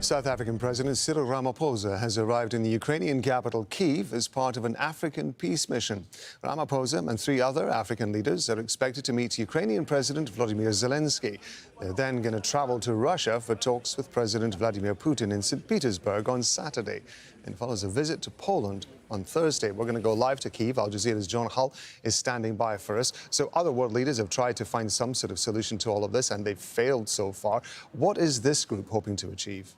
South African President Cyril Ramaphosa has arrived in the Ukrainian capital Kyiv as part of an African peace mission. Ramaphosa and 3 other African leaders are expected to meet Ukrainian President Volodymyr Zelensky. They're then going to travel to Russia for talks with President Vladimir Putin in St Petersburg on Saturday. And follows a visit to Poland on Thursday. We're going to go live to Kyiv. Al Jazeera's Jonah is standing by for us. So other world leaders have tried to find some sort of solution to all of this, and they've failed so far. What is this group hoping to achieve?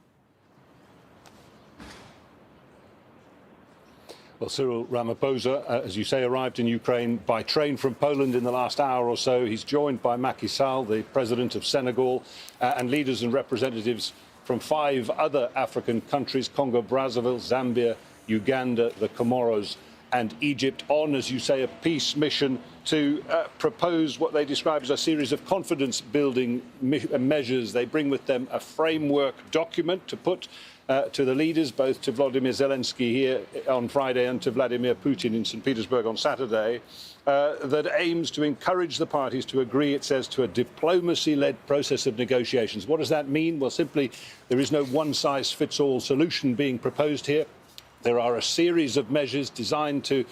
Well, Cyril Ramaphosa, as you say, arrived in Ukraine by train from Poland in the last hour or so. He's joined by Macky Sall, the president of Senegal, and leaders and representatives from 5 other African countries: Congo, Brazzaville, Zambia, Uganda, the Comoros and Egypt, on, as you say, a peace mission to propose what they describe as a series of confidence-building measures. They bring with them a framework document to put to the leaders, both to Volodymyr Zelensky here on Friday and to Vladimir Putin in St Petersburg on Saturday, that aims to encourage the parties to agree, it says, to a diplomacy-led process of negotiations. What does that mean? Well, simply, there is no one-size-fits-all solution being proposed here. There are a series of measures designed to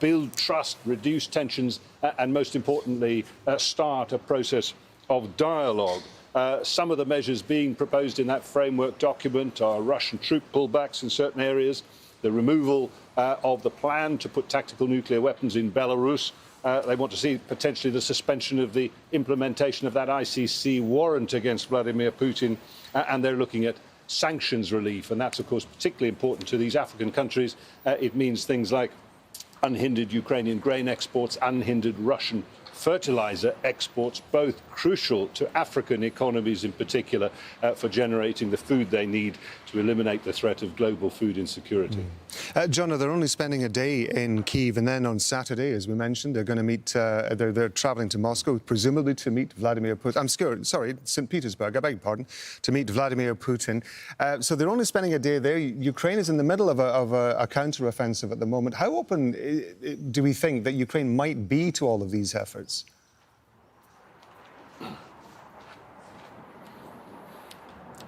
build trust, reduce tensions, and most importantly, start a process of dialogue. Some of the measures being proposed in that framework document are Russian troop pullbacks in certain areas, the removal of the plan to put tactical nuclear weapons in Belarus. They want to see potentially the suspension of the implementation of that ICC warrant against Vladimir Putin, and they're looking at sanctions relief, and that's, of course, particularly important to these African countries. It means things like unhindered Ukrainian grain exports, unhindered Russian fertilizer exports, both crucial to African economies in particular for generating the food they need to eliminate the threat of global food insecurity. Jonah, they're only spending a day in Kyiv, and then on Saturday, as we mentioned, they're going to meet, they're travelling to Moscow, presumably to meet Vladimir Putin. Sorry, St Petersburg, I beg your pardon, to meet Vladimir Putin. So they're only spending a day there. Ukraine is in the middle of a counter-offensive at the moment. How open do we think that Ukraine might be to all of these efforts?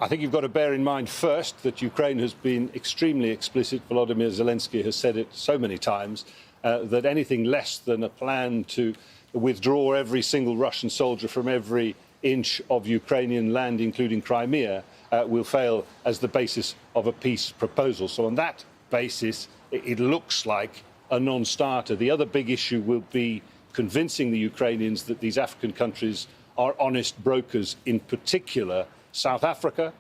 I think you've got to bear in mind first that Ukraine has been extremely explicit. Volodymyr Zelensky has said it so many times that anything less than a plan to withdraw every single Russian soldier from every inch of Ukrainian land, including Crimea, will fail as the basis of a peace proposal. So on that basis, it looks like a non-starter. The other big issue will be convincing the Ukrainians that these African countries are honest brokers, in particular South Africa,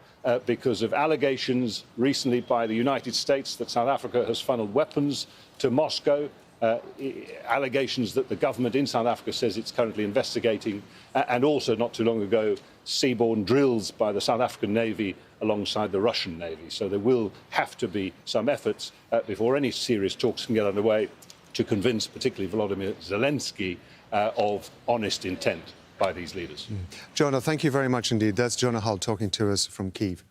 because of allegations recently by the United States that South Africa has funneled weapons to Moscow, allegations that the government in South Africa says it's currently investigating, and also not too long ago seaborne drills by the South African Navy alongside the Russian Navy. So there will have to be some efforts before any serious talks can get underway to convince particularly Volodymyr Zelensky of honest intent by these leaders. Jonah, thank you very much indeed. That's Jonah talking to us from Kyiv.